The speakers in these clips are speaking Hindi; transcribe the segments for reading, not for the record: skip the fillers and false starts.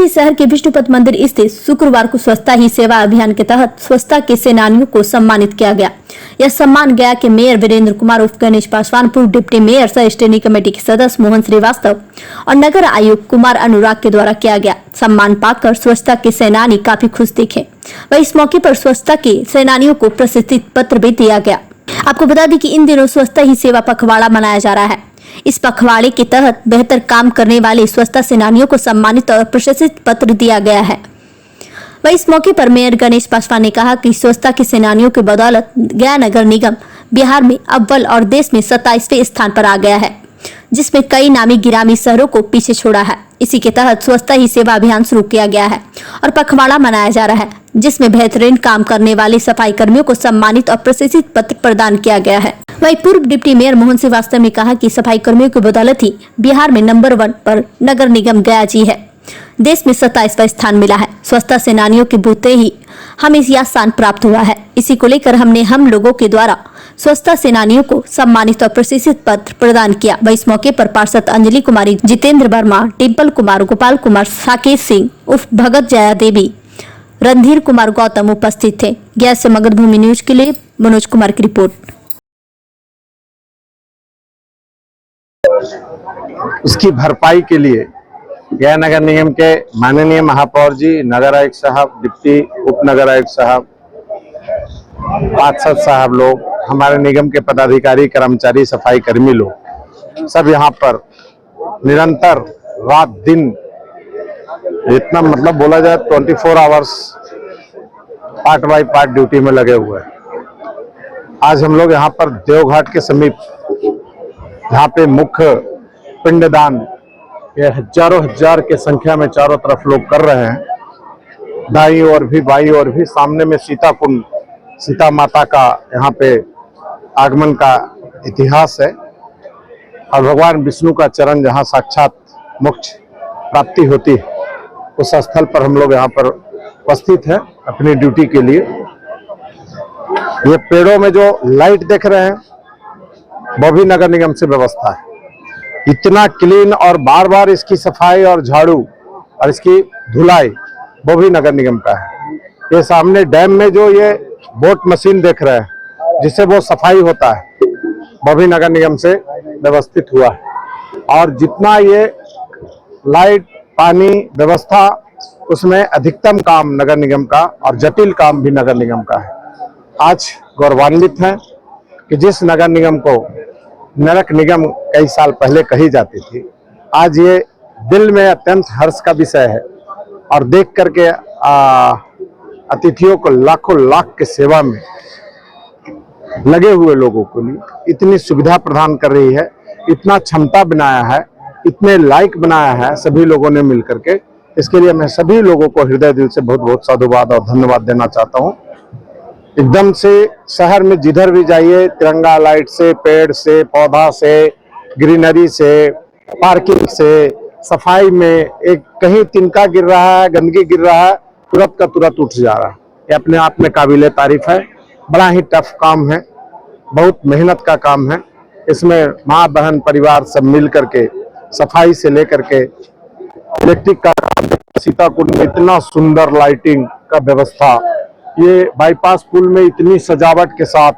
जी शहर के विष्णुपद मंदिर स्थित शुक्रवार को स्वच्छता ही सेवा अभियान के तहत स्वच्छता के सेनानियों को सम्मानित किया गया। यह सम्मान गया के मेयर वीरेंद्र कुमार उर्फ गणेश पासवान, पूर्व डिप्टी मेयर सह स्टैंडिंग कमेटी के सदस्य मोहन श्रीवास्तव और नगर आयुक्त कुमार अनुराग के द्वारा किया गया। सम्मान पाकर स्वच्छता के सेनानी काफी खुश दिखे। वही इस मौके पर स्वच्छता के सेनानियों को प्रशस्ति पत्र भी दिया गया। आपको बता दें कि इन दिनों स्वच्छता ही सेवा पखवाड़ा मनाया जा रहा है। इस पखवाड़े के तहत बेहतर काम करने वाले स्वच्छता सेनानियों को सम्मानित और प्रशस्ति पत्र दिया गया है। वही इस मौके पर मेयर गणेश पासवान ने कहा कि स्वच्छता के सेनानियों की बदौलत गया नगर निगम बिहार में अव्वल और देश में 27वें स्थान पर आ गया है, जिसमें कई नामी गिरामी शहरों को पीछे छोड़ा है। इसी के तहत स्वच्छता ही सेवा अभियान शुरू किया गया है और पखवाड़ा मनाया जा रहा है, जिसमें बेहतरीन काम करने वाले सफाई कर्मियों को सम्मानित और प्रशस्ति पत्र प्रदान किया गया है। वही पूर्व डिप्टी मेयर मोहन श्रीवास्तव ने कहा कि सफाई कर्मियों की बदौलत ही बिहार में नंबर 1 पर नगर निगम गया जी है। देश में 27वां स्थान मिला है। स्वच्छता सेनानियों के बूते ही हमें यह स्थान प्राप्त हुआ है। इसी को लेकर हमने हम लोगों के द्वारा स्वच्छता सेनानियों को सम्मानित और प्रशस्ति पत्र प्रदान किया। वही इस मौके पर पार्षद अंजलि कुमारी, जितेंद्र वर्मा, टिम्पल कुमार, गोपाल कुमार, साकेत सिंह उर्फ भगत जया देवी, रणधीर कुमार गौतम उपस्थित थे। गया से मगध भूमि न्यूज के लिए मनोज कुमार की रिपोर्ट। उसकी भरपाई के लिए गया नगर निगम के माननीय महापौर जी, नगर आयुक्त साहब, डिप्टी उप नगर आयुक्त साहब, पार्षद साहब लोग, हमारे निगम के पदाधिकारी, कर्मचारी, सफाई कर्मी लोग सब यहाँ पर निरंतर रात दिन, इतना मतलब बोला जाए 24 hours part by part duty में लगे हुए हैं। आज हम लोग यहाँ पर देवघाट के समीप, जहाँ पे मुख्य पिंडदान ये हजारों हजार के संख्या में चारों तरफ लोग कर रहे हैं। दाईं ओर भी बाईं ओर भी सामने में सीता कुंड, सीता माता का यहाँ पे आगमन का इतिहास है और भगवान विष्णु का चरण जहाँ साक्षात मोक्ष प्राप्ति होती है, उस स्थल पर हम लोग यहाँ पर उपस्थित हैं अपनी ड्यूटी के लिए। ये पेड़ों में जो लाइट देख रहे हैं वो भी नगर निगम से व्यवस्था है। इतना क्लीन और बार बार इसकी सफाई और झाड़ू और इसकी धुलाई वो भी नगर निगम का है। ये सामने डैम में जो ये बोट मशीन देख रहे हैं जिससे वो सफाई होता है, वो भी नगर निगम से व्यवस्थित हुआ है। और जितना ये लाइट पानी व्यवस्था, उसमें अधिकतम काम नगर निगम का और जटिल काम भी नगर निगम का है। आज गौरवान्वित है कि जिस नगर निगम को नरक निगम कई साल पहले कही जाती थी, आज ये दिल में अत्यंत हर्ष का विषय है। और देख करके अतिथियों को लाखों लाख के सेवा में लगे हुए लोगों को लिए इतनी सुविधा प्रदान कर रही है, इतना क्षमता बनाया है, इतने लायक बनाया है सभी लोगों ने मिलकर के। इसके लिए मैं सभी लोगों को हृदय दिल से बहुत बहुत साधुवाद और धन्यवाद देना चाहता हूँ। एकदम से शहर में जिधर भी जाइए, तिरंगा लाइट से, पेड़ से, पौधा से, ग्रीनरी से, पार्किंग से, सफाई में एक कहीं तिनका गिर रहा है, गंदगी गिर रहा है, तुरंत का तुरंत उठ जा रहा है। ये अपने आप में काबिले तारीफ है। बड़ा ही टफ काम है, बहुत मेहनत का काम है। इसमें माँ बहन परिवार सब मिल करके सफाई से लेकर के इलेक्ट्रिक का काम, सीता कुंड में इतना सुंदर लाइटिंग का व्यवस्था, ये बाईपास पुल में इतनी सजावट के साथ,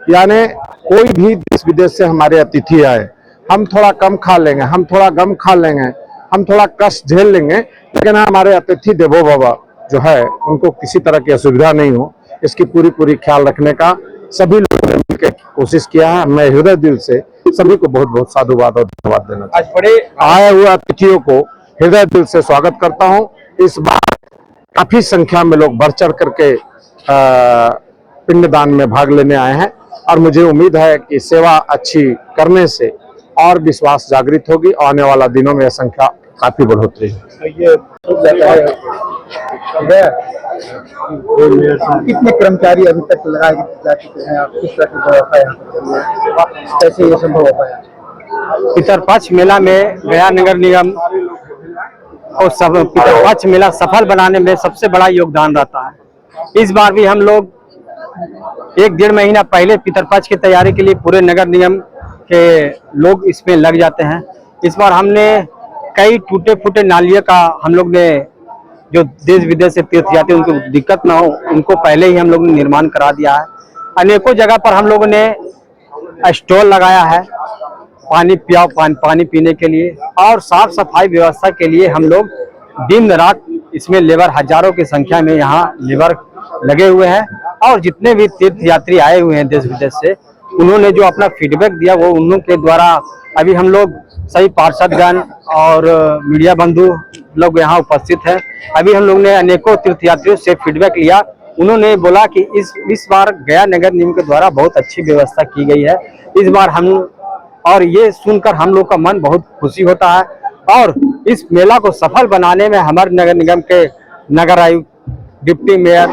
यानी कोई भी देश विदेश से हमारे अतिथि आए, हम थोड़ा कम खा लेंगे, हम थोड़ा गम खा लेंगे, हम थोड़ा कष्ट झेल लेंगे, लेकिन हमारे अतिथि देवो भव जो है उनको किसी तरह की असुविधा नहीं हो, इसकी पूरी ख्याल रखने का सभी लोगों ने मिलकर कोशिश किया है। मैं हृदय दिल से सभी को बहुत बहुत साधुवाद और धन्यवाद देना चाहता हूं। आज बड़े आए हुए अतिथियों को हृदय दिल से स्वागत करता हूँ। इस बार काफी संख्या में लोग बढ़ चढ़ करके पिंडदान में भाग लेने आए हैं और मुझे उम्मीद है कि सेवा अच्छी करने से और विश्वास जागृत होगी। आने वाला दिनों में यह संख्या काफी बढ़ोतरी है। कितने कर्मचारी अभी तक लगाए जा चुके हैं? आप किस तरह की व्यवस्था कैसे ये संभव हो पाया? पितरपक्ष मेला में गया नगर निगम और सब पितरपक्ष मेला सफल बनाने में सबसे बड़ा योगदान रहता है। इस बार भी हम लोग 1-1.5 महीना पहले पितरपक्ष की तैयारी के लिए पूरे नगर निगम के लोग इसमें लग जाते हैं। इस बार हमने कई टूटे फूटे नालियों का हम लोग ने जो देश विदेश से तीर्थयात्री उनको दिक्कत ना हो, उनको पहले ही हम लोग ने निर्माण करा दिया है। अनेकों जगह पर हम लोगों ने स्टॉल लगाया है, पानी पीने के लिए और साफ सफाई व्यवस्था के लिए हम लोग दिन रात इसमें लेबर हजारों की संख्या में यहाँ लेबर लगे हुए हैं। और जितने भी तीर्थ यात्री आए हुए हैं देश विदेश से, उन्होंने जो अपना फीडबैक दिया वो उन के द्वारा अभी हम लोग सही पार्षदगण और मीडिया बंधु लोग यहाँ उपस्थित हैं। अभी हम लोग ने अनेकों तीर्थयात्रियों से फीडबैक लिया। उन्होंने बोला कि इस बार गया नगर निगम के द्वारा बहुत अच्छी व्यवस्था की गई है इस बार और ये सुनकर हम लोग का मन बहुत खुशी होता है। और इस मेला को सफल बनाने में हमारे नगर निगम के नगर आयुक्त, डिप्टी मेयर,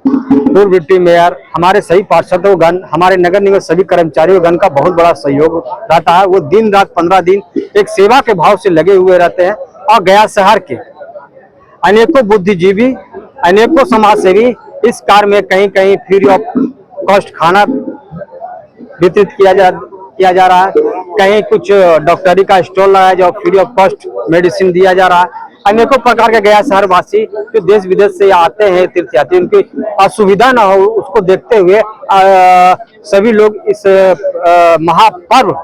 पूर्व डिप्टी मेयर, हमारे सभी पार्षदोगण, हमारे नगर निगम सभी कर्मचारियों गण का बहुत बड़ा सहयोग रहता है। वो दिन रात 15 दिन एक सेवा के भाव से लगे हुए रहते हैं। और गया शहर के अनेकों बुद्धिजीवी, अनेकों समाजसेवी इस कार्य में कहीं कहीं फ्री ऑफ कॉस्ट खाना वितरित किया जा रहा है, कहीं कुछ डॉक्टरी का स्टॉल लगाया जो फ्री ऑफ कॉस्ट मेडिसिन दिया जा रहा है। अनेकों प्रकार के गया शहर वासी जो देश विदेश से आते हैं तीर्थयात्री, उनकी असुविधा ना हो उसको देखते हुए सभी लोग इस महापर्व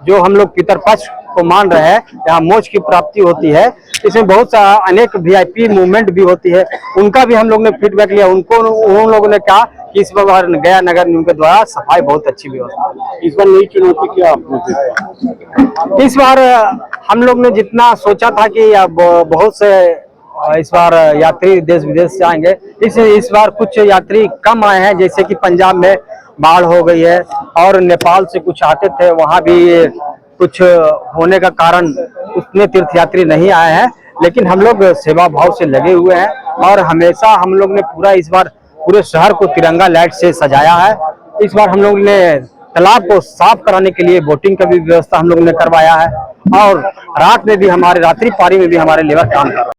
जो हम लोग पितरपक्ष को मान रहे हैं, यहाँ मोक्ष की प्राप्ति होती है, इसमें बहुत सा अनेक वीआईपी मूवमेंट भी होती है, उनका भी हम लोग ने फीडबैक लिया। उन लोगों ने कहा कि इस बार गया नगर निगम के द्वारा सफाई बहुत अच्छी व्यवस्था। इस बार नई चुनौती क्या आपने? इस बार हम लोग ने जितना सोचा था कि बहुत से इस बार यात्री देश विदेश से आएंगे, इस बार कुछ यात्री कम आए हैं। जैसे कि पंजाब में बाढ़ हो गई है और नेपाल से कुछ आते थे, वहाँ भी कुछ होने का कारण उतने तीर्थयात्री नहीं आए हैं। लेकिन हम लोग सेवा भाव से लगे हुए हैं और हमेशा हम लोग ने इस बार पूरे शहर को तिरंगा लाइट से सजाया है। इस बार हम लोग ने तालाब को साफ कराने के लिए बोटिंग का भी व्यवस्था हम लोग ने करवाया है और रात में भी रात्रि पारी में भी हमारे लेबर काम कर रहे हैं।